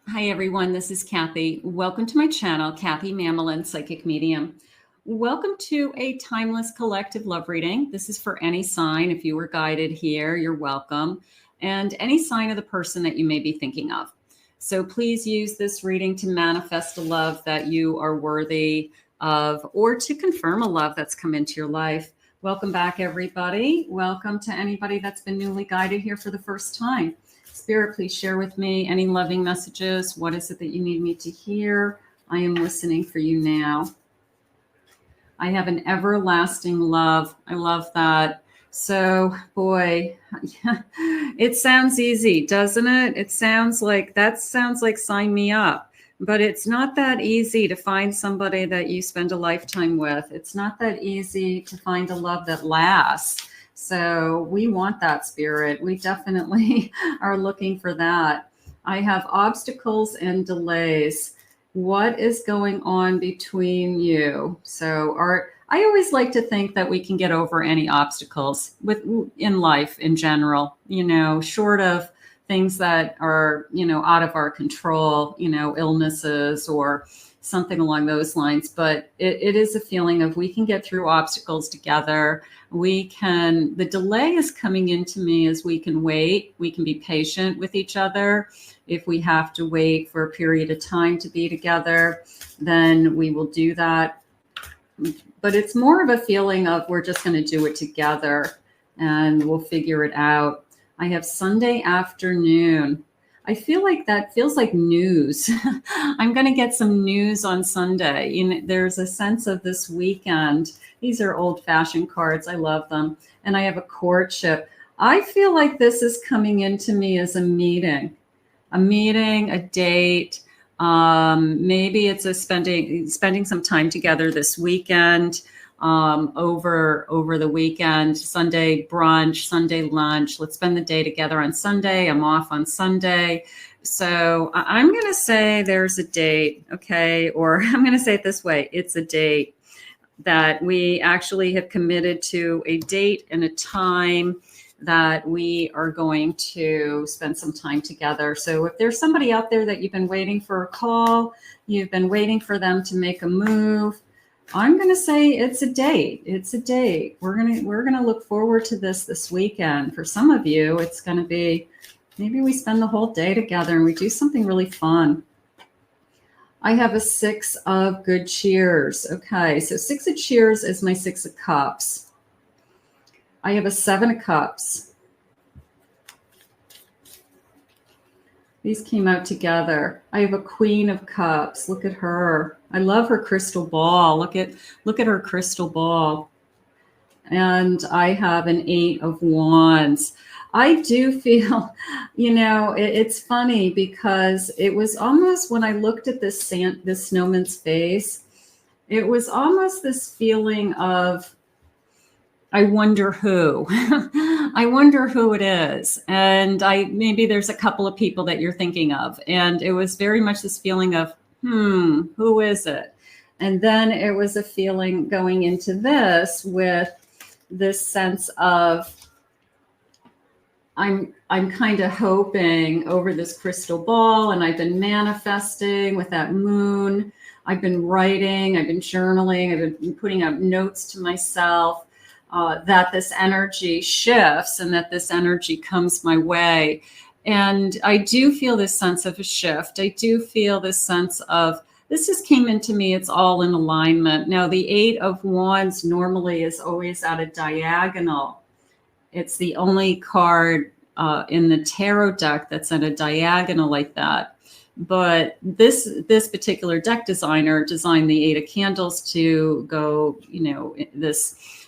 Hi everyone, this is Kathy. Welcome to my channel, Kathy Mamelin, Psychic Medium. Welcome to a timeless collective love reading. This is for any sign. If you were guided here, you're welcome. And any sign of the person that you may be thinking of. So please use this reading to manifest a love that you are worthy of, or to confirm a love that's come into your life. Welcome back, everybody. Welcome to anybody that's been newly guided here for the first time. Spirit, please share with me any loving messages. What is it that you need me to hear? I am listening for you now. I have an everlasting love. I love that. So, boy, it sounds easy, doesn't it? It sounds like, sign me up. But it's not that easy to find somebody that you spend a lifetime with. It's not that easy to find a love that lasts. So we want that, Spirit. We definitely are looking for that. I have obstacles and delays. What is going on between you? So I always like to think that we can get over any obstacles in life in general, short of things that are, out of our control, illnesses or something along those lines. But it is a feeling of we can get through obstacles together. The delay is coming into me as we can wait. We can be patient with each other. If we have to wait for a period of time to be together, then we will do that. But it's more of a feeling of we're just going to do it together and we'll figure it out. I have Sunday afternoon. I feel like that feels like news. I'm going to get some news on Sunday. There's a sense of this weekend. These are old-fashioned cards. I love them. And I have a courtship. I feel like this is coming into me as a meeting, a date. Maybe it's a spending some time together this weekend. Over the weekend, Sunday brunch, Sunday lunch. Let's spend the day together on Sunday. I'm off on Sunday. So I'm going to say there's a date, okay? Or I'm going to say it this way. It's a date that we actually have committed to, a date and a time that we are going to spend some time together. So if there's somebody out there that you've been waiting for a call, you've been waiting for them to make a move, I'm going to say it's a date. It's a date. We're going to look forward to this weekend. For some of you, it's going to be, maybe we spend the whole day together and we do something really fun. I have a 6 of good cheers. Okay, so 6 of cheers is my 6 of cups. I have a 7 of cups. These came out together. I have a Queen of Cups. Look at her. I love her crystal ball. Look at her crystal ball. And I have an 8 of Wands. I do feel, it's funny because it was almost when I looked at this snowman's face, it was almost this feeling of, I wonder who. I wonder who it is. And maybe there's a couple of people that you're thinking of. And it was very much this feeling of, who is it? And then it was a feeling going into this with this sense of, I'm kind of hoping over this crystal ball, and I've been manifesting with that moon. I've been writing, I've been journaling, I've been putting out notes to myself. That this energy shifts and that this energy comes my way. And I do feel this sense of a shift. I do feel this sense of, this just came into me, it's all in alignment. Now, the 8 of Wands normally is always at a diagonal. It's the only card in the tarot deck that's at a diagonal like that. But this particular deck designer designed the 8 of Candles to go, this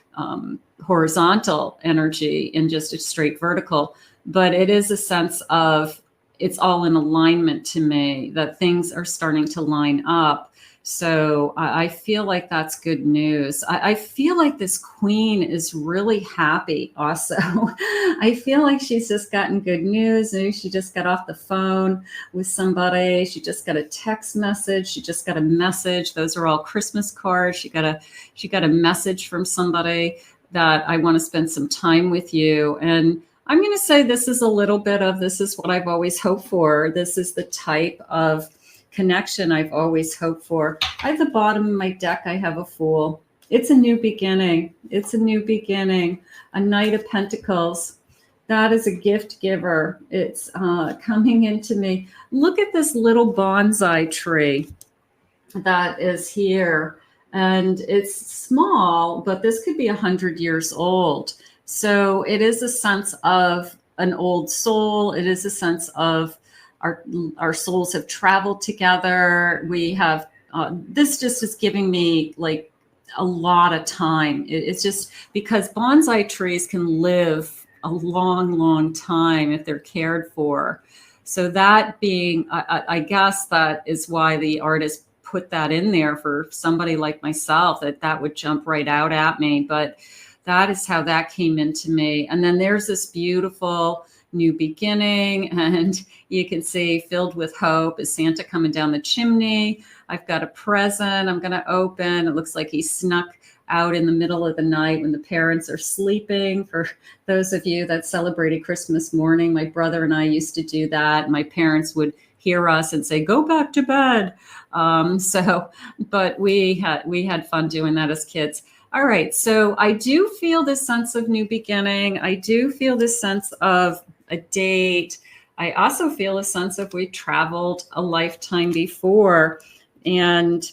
horizontal energy in just a straight vertical. But it is a sense of, it's all in alignment to me, that things are starting to line up. So I feel like that's good news. I feel like this queen is really happy also. I feel like she's just gotten good news. Maybe she just got off the phone with somebody. She just got a text message. She just got a message. Those are all Christmas cards. She got a message from somebody that I want to spend some time with you. And I'm going to say this is a little bit of, this is what I've always hoped for. This is the type of connection I've always hoped for. At the bottom of my deck, I have a Fool. It's a new beginning. It's a new beginning. A Knight of Pentacles. That is a gift giver. It's coming into me. Look at this little bonsai tree that is here. And it's small, but this could be 100 years old. So it is a sense of an old soul. It is a sense of our souls have traveled together. We have, this just is giving me like a lot of time. It's just because bonsai trees can live a long, long time if they're cared for. So that being, I guess that is why the artist put that in there for somebody like myself, that would jump right out at me. But that is how that came into me. And then there's this beautiful new beginning, and you can see filled with hope is Santa coming down the chimney. I've got a present I'm going to open. It looks like he snuck out in the middle of the night when the parents are sleeping. For those of you that celebrated Christmas morning, my brother and I used to do that. My parents would hear us and say, go back to bed. But we had fun doing that as kids. All right. So I do feel this sense of new beginning. I do feel this sense of a date. I also feel a sense of we traveled a lifetime before. And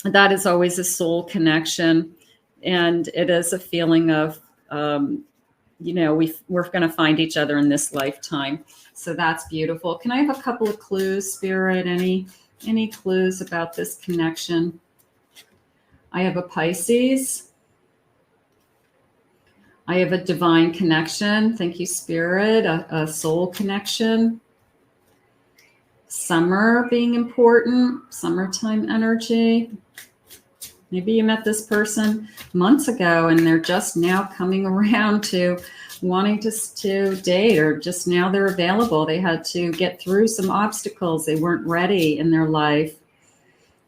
that is always a soul connection. And it is a feeling of, we're going to find each other in this lifetime. So that's beautiful. Can I have a couple of clues, Spirit? Any clues about this connection? I have a Pisces. I have a divine connection. Thank you, Spirit. A soul connection. Summer being important. Summertime energy. Maybe you met this person months ago and they're just now coming around to wanting to date, or just now they're available. They had to get through some obstacles. They weren't ready in their life.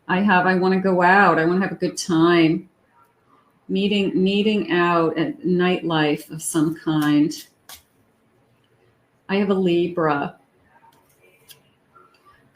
I want to go out. I want to have a good time. Meeting out at nightlife of some kind. I have a Libra.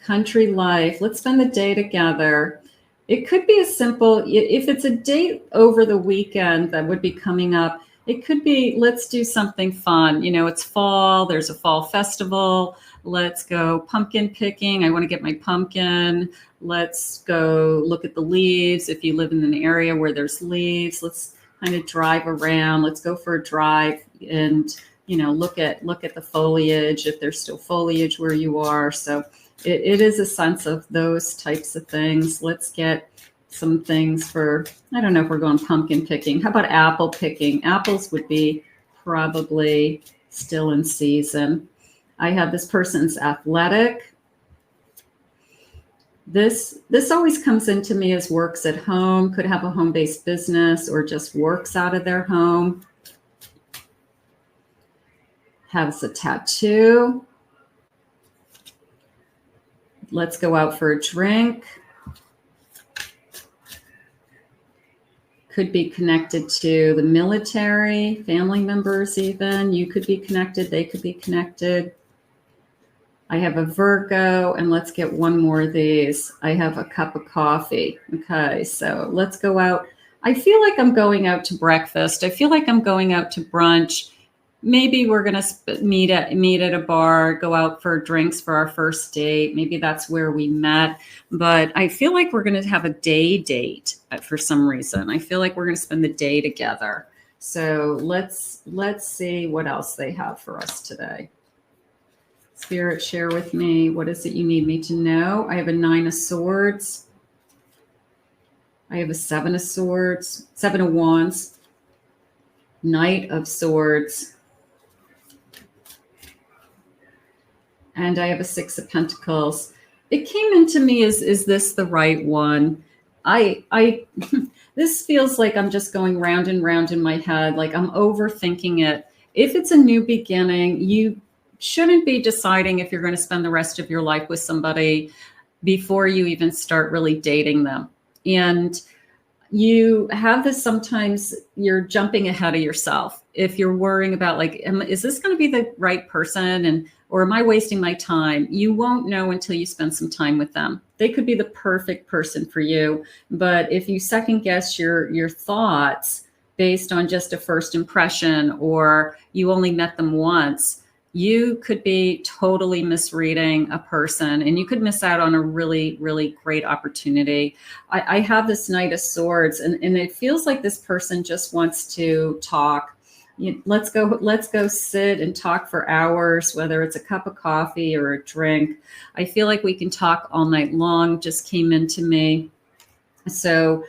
Country life. Let's spend the day together. It could be as simple, if it's a date over the weekend that would be coming up, it could be, let's do something fun. It's fall, there's a fall festival. Let's go pumpkin picking. I want to get my pumpkin. Let's go look at the leaves. If you live in an area where there's leaves, let's kind of drive around. Let's go for a drive and, look at the foliage, if there's still foliage where you are. So it is a sense of those types of things. Let's get some things for, I don't know if we're going pumpkin picking. How about apple picking? Apples would be probably still in season. I have this person's athletic. This always comes into me as works at home, could have a home-based business or just works out of their home. Has a tattoo. Let's go out for a drink. Could be connected to the military, family members even. You could be connected. They could be connected. I have a Virgo, and let's get one more of these. I have a cup of coffee. Okay, so let's go out. I feel like I'm going out to breakfast. I feel like I'm going out to brunch. Maybe we're going to meet at a bar, go out for drinks for our first date. Maybe that's where we met. But I feel like we're going to have a day date for some reason. I feel like we're going to spend the day together. So let's see what else they have for us today. Spirit, share with me. What is it you need me to know? I have a 9 of Swords. I have a 7 of Swords, 7 of Wands, Knight of Swords. And I have a 6 of Pentacles. It came into me as, is this the right one? This feels like I'm just going round and round in my head, like I'm overthinking it. If it's a new beginning, you shouldn't be deciding if you're going to spend the rest of your life with somebody before you even start really dating them. And you have this, sometimes you're jumping ahead of yourself. If you're worrying about like, is this going to be the right person? Or am I wasting my time? You won't know until you spend some time with them. They could be the perfect person for you. But if you second guess your thoughts based on just a first impression, or you only met them once, you could be totally misreading a person, and you could miss out on a really, really great opportunity. I have this Knight of Swords, and it feels like this person just wants to talk. Let's go sit and talk for hours, whether it's a cup of coffee or a drink. I feel like we can talk all night long, just came into me. So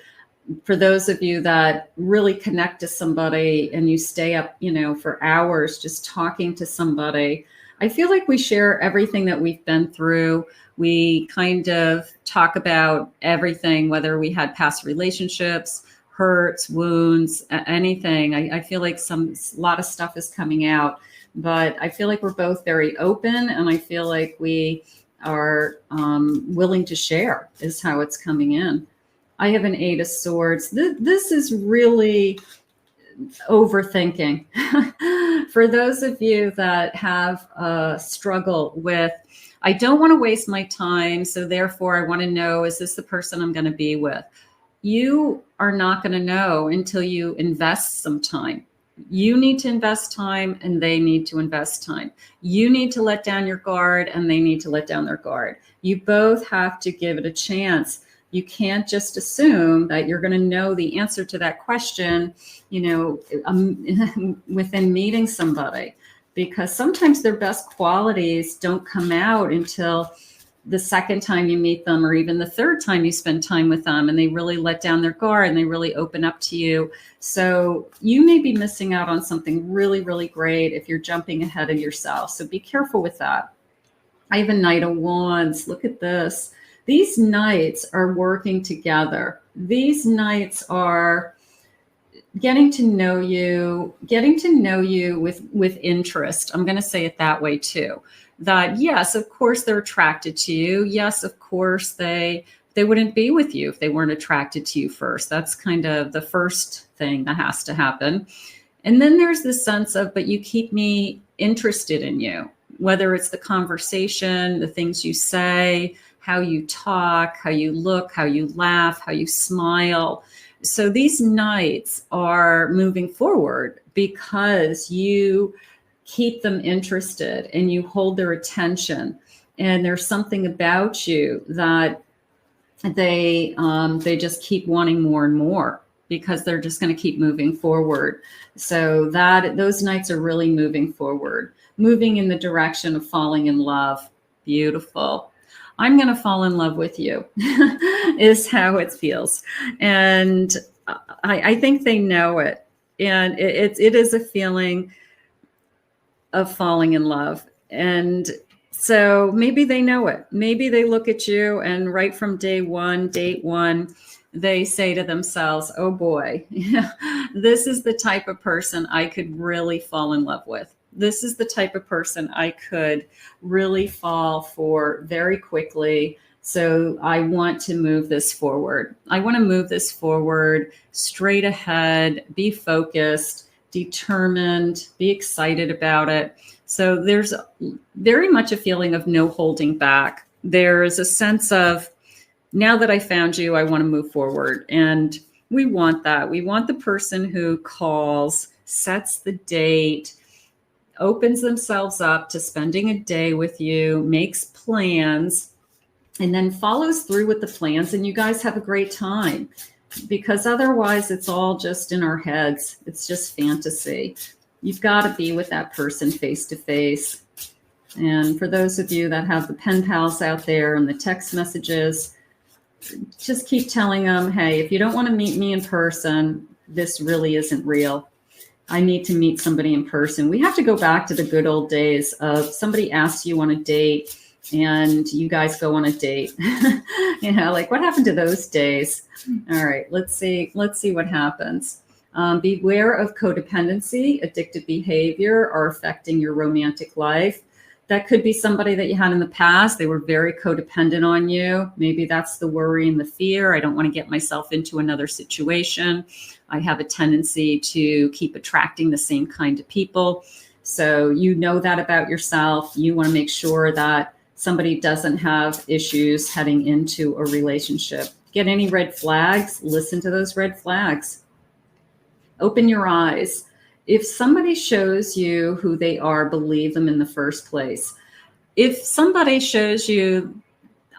for those of you that really connect to somebody and you stay up, for hours just talking to somebody, I feel like we share everything that we've been through. We kind of talk about everything, whether we had past relationships, hurts, wounds, anything. I feel like a lot of stuff is coming out, but I feel like we're both very open, and I feel like we are willing to share is how it's coming in. I have an Eight of Swords. This is really overthinking. For those of you that have a struggle with, I don't want to waste my time, so therefore I want to know, is this the person I'm going to be with? You are not going to know until you invest some time. You need to invest time, and they need to invest time. You need to let down your guard, and they need to let down their guard. You both have to give it a chance. You can't just assume that you're going to know the answer to that question, within meeting somebody, because sometimes their best qualities don't come out until the second time you meet them, or even the third time you spend time with them, and they really let down their guard and they really open up to you. So you may be missing out on something really, really great if you're jumping ahead of yourself. So be careful with that. I have a Knight of Wands. Look at this. These knights are working together. These knights are getting to know you with interest. I'm going to say it that way too. That yes, of course they're attracted to you. Yes, of course they wouldn't be with you if they weren't attracted to you first. That's kind of the first thing that has to happen. And then there's this sense of, but you keep me interested in you, whether it's the conversation, the things you say, how you talk, how you look, how you laugh, how you smile. So these knights are moving forward because you keep them interested and you hold their attention. And there's something about you that they just keep wanting more and more, because they're just going to keep moving forward. So those knights are really moving forward, moving in the direction of falling in love. Beautiful. I'm going to fall in love with you is how it feels. And I think they know it. And it is a feeling of falling in love. And so maybe they know it. Maybe they look at you and right from date one, they say to themselves, oh boy, this is the type of person I could really fall in love with. This is the type of person I could really fall for very quickly. So I want to move this forward. I want to move this forward straight ahead, be focused, determined, be excited about it. So there's very much a feeling of no holding back. There's a sense of, now that I found you, I want to move forward. And we want that. We want the person who calls, sets the date, opens themselves up to spending a day with you, makes plans, and then follows through with the plans, and you guys have a great time. Because otherwise it's all just in our heads. It's just fantasy. You've got to be with that person face to face. And for those of you that have the pen pals out there and the text messages, just keep telling them, hey, if you don't want to meet me in person, this really isn't real. I need to meet somebody in person. We have to go back to the good old days of somebody asks you on a date and you guys go on a date. Like what happened to those days? All right, let's see what happens. Beware of codependency. Addictive behavior are affecting your romantic life. That could be somebody that you had in the past. They were very codependent on you. Maybe that's the worry and the fear. I don't want to get myself into another situation. I have a tendency to keep attracting the same kind of people. So you know that about yourself. You want to make sure that somebody doesn't have issues heading into a relationship. Get any red flags? Listen to those red flags. Open your eyes. If somebody shows you who they are, believe them in the first place. If somebody shows you,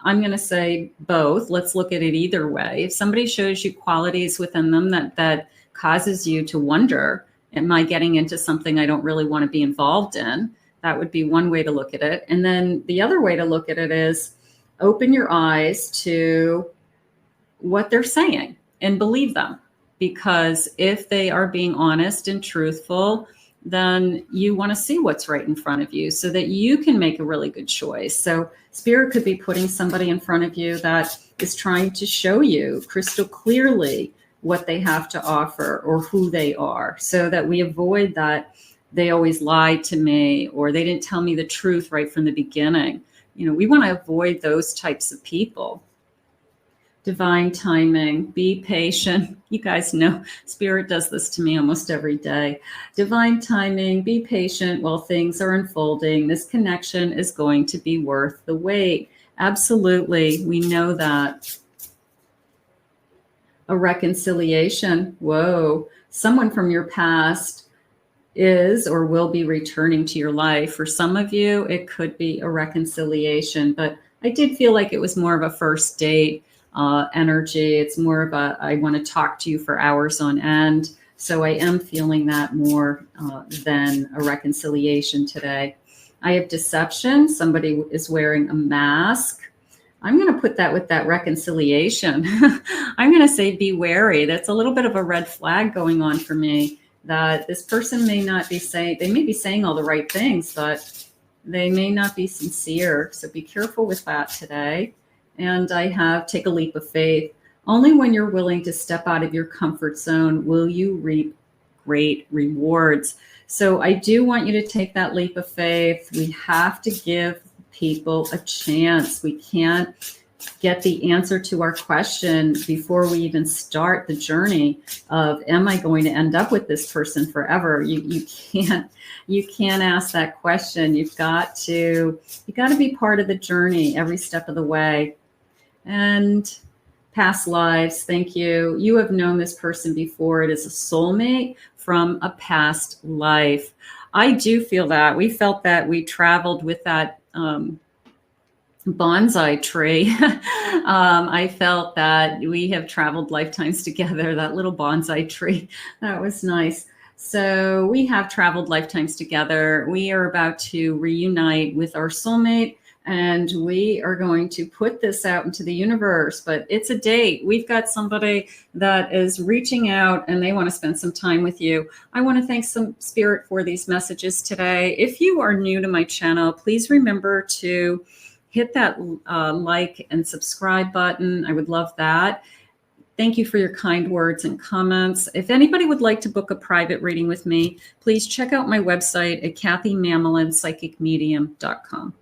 I'm going to say both, let's look at it either way. If somebody shows you qualities within them that causes you to wonder, am I getting into something I don't really want to be involved in? That would be one way to look at it. And then the other way to look at it is open your eyes to what they're saying and believe them. Because if they are being honest and truthful, then you want to see what's right in front of you so that you can make a really good choice. So Spirit could be putting somebody in front of you that is trying to show you crystal clearly what they have to offer or who they are, so that we avoid that they always lied to me or they didn't tell me the truth right from the beginning. You know, we want to avoid those types of people. Divine timing, be patient. You guys know Spirit does this to me almost every day. Divine timing, be patient while things are unfolding. This connection is going to be worth the wait. Absolutely, we know that. A reconciliation. Whoa, someone from your past is or will be returning to your life. For some of you, it could be a reconciliation, but I did feel like it was more of a first date energy. It's more of a, I want to talk to you for hours on end. So I am feeling that more than a reconciliation today. I have deception. Somebody is wearing a mask. I'm going to put that with that reconciliation. I'm going to say be wary. That's a little bit of a red flag going on for me, that this person may not be saying, they may be saying all the right things, but they may not be sincere. So be careful with that today. And I have take a leap of faith. Only when you're willing to step out of your comfort zone will you reap great rewards. So I do want you to take that leap of faith. We have to give people a chance. We can't get the answer to our question before we even start the journey of, am I going to end up with this person forever? You can't ask that question. You've got to be part of the journey every step of the way. And past lives, thank you. You have known this person before. It is a soulmate from a past life. I do feel that. We felt that we traveled with that bonsai tree. I felt that we have traveled lifetimes together, that little bonsai tree. That was nice. So we have traveled lifetimes together. We are about to reunite with our soulmate, and we are going to put this out into the universe, but it's a date. We've got somebody that is reaching out and they want to spend some time with you. I want to thank some Spirit for these messages today. If you are new to my channel, please remember to hit that like and subscribe button. I would love that. Thank you for your kind words and comments. If anybody would like to book a private reading with me, please check out my website at kathymamolinspsychicmedium.com.